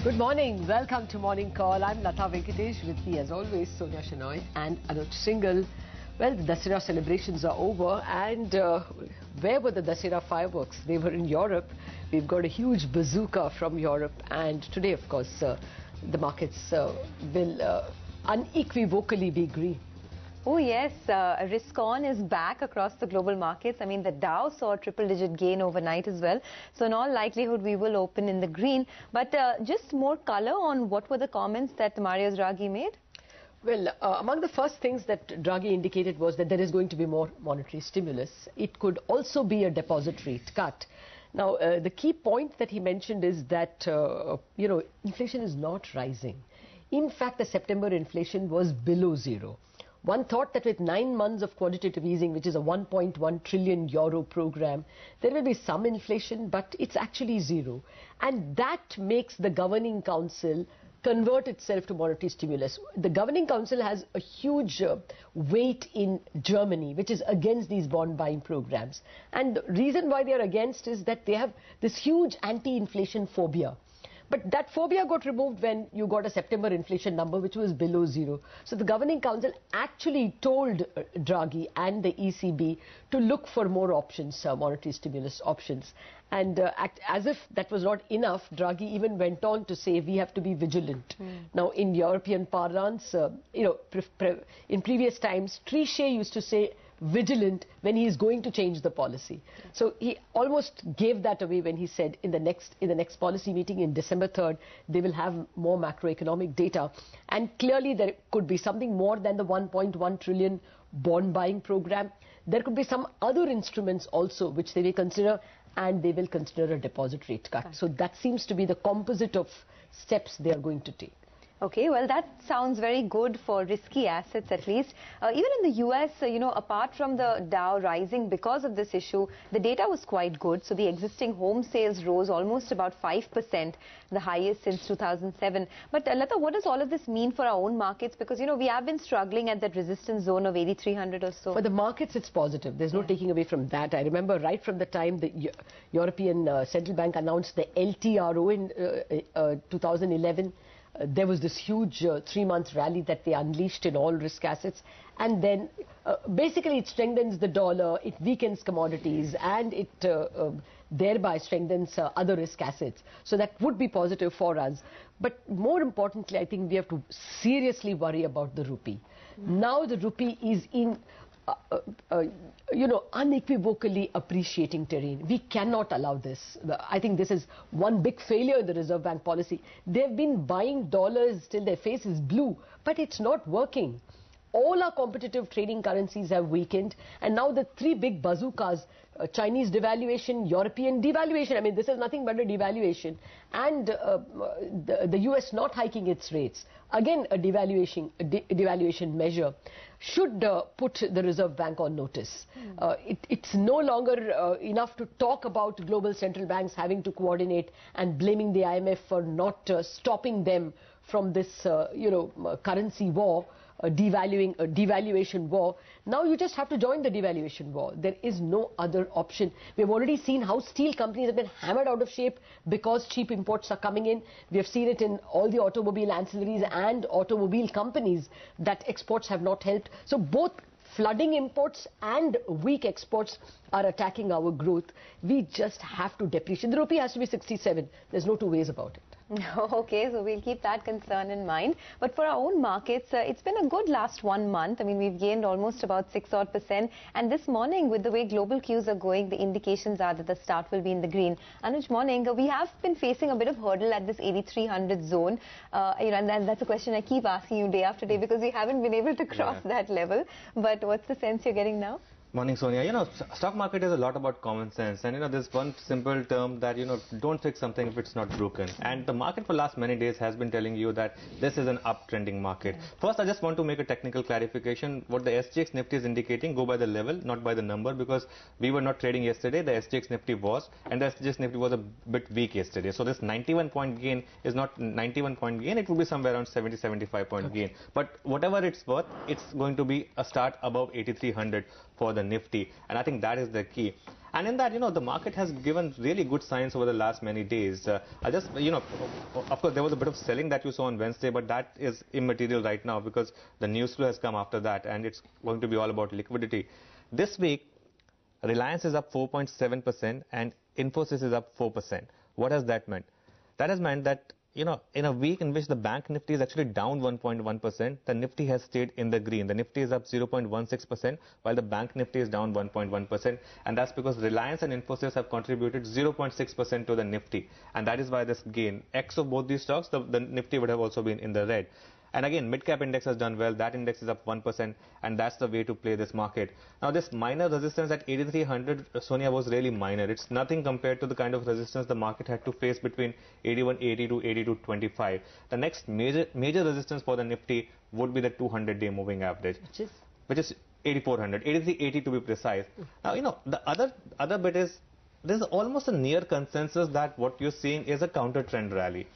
Good morning. Welcome to Morning Call. I'm Lata Venkatesh. With me, as always, Sonia Shenoy and Anuj Singhal. Well, the Dussehra celebrations are over, and where were the Dussehra fireworks? They were in Europe. We've got a huge bazooka from Europe, and today, of course, the markets will unequivocally be green. Oh yes, risk on is back across the global markets. I mean, the Dow saw a triple-digit gain overnight as well. So in all likelihood, we will open in the green. But just more color on what were the comments that Mario Draghi made? Well, among the first things that Draghi indicated was that there is going to be more monetary stimulus. It could also be a deposit rate cut. Now, the key point that he mentioned is that, inflation is not rising. In fact, the September inflation was below zero. One thought that with 9 months of quantitative easing, which is a 1.1 trillion euro program, there will be some inflation, but it's actually zero. And that makes the Governing Council convert itself to monetary stimulus. The Governing Council has a huge weight in Germany, which is against these bond buying programs. And the reason why they are against is that they have this huge anti-inflation phobia. But that phobia got removed when you got a September inflation number which was below zero. So the Governing Council actually told Draghi and the ECB to look for more options, monetary stimulus options. And as if that was not enough, Draghi even went on to say we have to be vigilant. Now, in European parlance, in previous times, Trichet used to say vigilant when he is going to change the policy. So he almost gave that away when he said in the next policy meeting in December 3rd, they will have more macroeconomic data. And clearly there could be something more than the 1.1 trillion bond buying program. There could be some other instruments also which they will consider, and they will consider a deposit rate cut. So that seems to be the composite of steps they are going to take. Okay, well, that sounds very good for risky assets at least. Even in the US, apart from the Dow rising because of this issue, the data was quite good. So the existing home sales rose almost about 5%, the highest since 2007. But Lata, what does all of this mean for our own markets? Because, we have been struggling at that resistance zone of 8,300 or so. For the markets, it's positive. There's no taking away from that. I remember right from the time the European Central Bank announced the LTRO in 2011, there was this huge 3-month rally that they unleashed in all risk assets, and then basically it strengthens the dollar, it weakens commodities, and it thereby strengthens other risk assets. So that would be positive for us. But more importantly, I think we have to seriously worry about the rupee. Now the rupee is in unequivocally appreciating terrain. We cannot allow this. I think this is one big failure in the Reserve Bank policy. They've been buying dollars till their face is blue, but it's not working. All our competitive trading currencies have weakened, and now the three big bazookas, Chinese devaluation, European devaluation, I mean this is nothing but a devaluation, and the US not hiking its rates, again a devaluation measure, should put the Reserve Bank on notice. It's no longer enough to talk about global central banks having to coordinate and blaming the IMF for not stopping them from this currency war, devaluation war. Now you just have to join the devaluation war. There is no other option. We have already seen how steel companies have been hammered out of shape because cheap imports are coming in. We have seen it in all the automobile ancillaries and automobile companies that exports have not helped. So both flooding imports and weak exports are attacking our growth. We just have to depreciate. The rupee has to be 67. There's no two ways about it. Okay, so we'll keep that concern in mind. But for our own markets, it's been a good last 1 month. I mean, we've gained almost about 6%. And this morning, with the way global cues are going, the indications are that the start will be in the green. Anuj, morning, we have been facing a bit of hurdle at this 8,300 zone. And that's a question I keep asking you day after day because we haven't been able to cross that level. But what's the sense you're getting now? Morning, Sonia. Stock market is a lot about common sense, and there's one simple term that don't fix something if it's not broken. And the market for last many days has been telling you that this is an uptrending market. First, I just want to make a technical clarification. What the SGX Nifty is indicating, go by the level, not by the number, because we were not trading yesterday. The SGX Nifty was, and the SGX Nifty was a bit weak yesterday. So this 91 point gain is not 91 point gain. It will be somewhere around 70-75 point gain. But whatever it's worth, it's going to be a start above 8,300 for the Nifty, and I think that is the key. And in that, the market has given really good signs over the last many days. Of course, there was a bit of selling that you saw on Wednesday, but that is immaterial right now because the news flow has come after that, and it's going to be all about liquidity. This week, Reliance is up 4.7% and Infosys is up 4%. What has that meant? That has meant that, in a week in which the bank Nifty is actually down 1.1%, the Nifty has stayed in the green. The Nifty is up 0.16%, while the bank Nifty is down 1.1%. And that's because Reliance and Infosys have contributed 0.6% to the Nifty. And that is why this gain, X of both these stocks, the Nifty would have also been in the red. And again, mid-cap index has done well. That index is up 1%, and that's the way to play this market. Now, this minor resistance at 8,300, Sonia, was really minor. It's nothing compared to the kind of resistance the market had to face between 81.80 to 82.25. The next major resistance for the Nifty would be the 200-day moving average, which is 8,400, 83.80 to be precise. Now, the other bit is there's almost a near consensus that what you're seeing is a counter trend rally.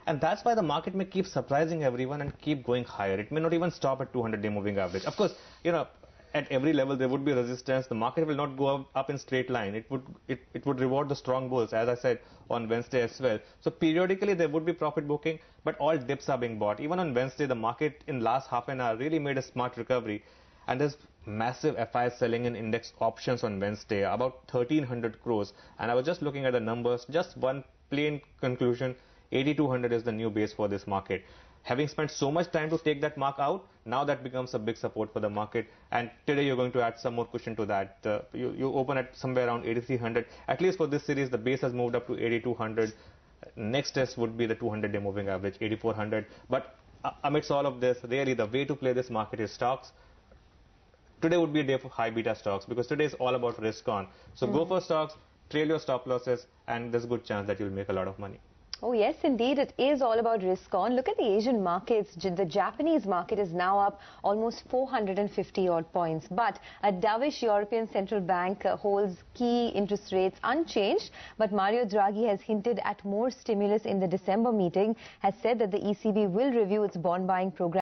And that's why the market may keep surprising everyone and keep going higher. It may not even stop at 200-day moving average. Of course, at every level there would be resistance. The market will not go up in straight line. It would reward the strong bulls, as I said on Wednesday as well. So periodically there would be profit booking, but all dips are being bought. Even on Wednesday, the market in last half an hour really made a smart recovery. And there's massive FI selling in index options on Wednesday, about 1,300 crores. And I was just looking at the numbers, just one plain conclusion. 8,200 is the new base for this market. Having spent so much time to take that mark out, now that becomes a big support for the market. And today you're going to add some more cushion to that. You open at somewhere around 8,300. At least for this series, the base has moved up to 8,200. Next test would be the 200-day moving average, 8,400. But amidst all of this, really the way to play this market is stocks. Today would be a day for high beta stocks because today is all about risk on. So go for stocks, trail your stop losses, and there's a good chance that you'll make a lot of money. Oh yes, indeed, it is all about risk on. Look at the Asian markets. The Japanese market is now up almost 450 odd points. But a dovish European Central Bank holds key interest rates unchanged. But Mario Draghi has hinted at more stimulus in the December meeting, has said that the ECB will review its bond buying program.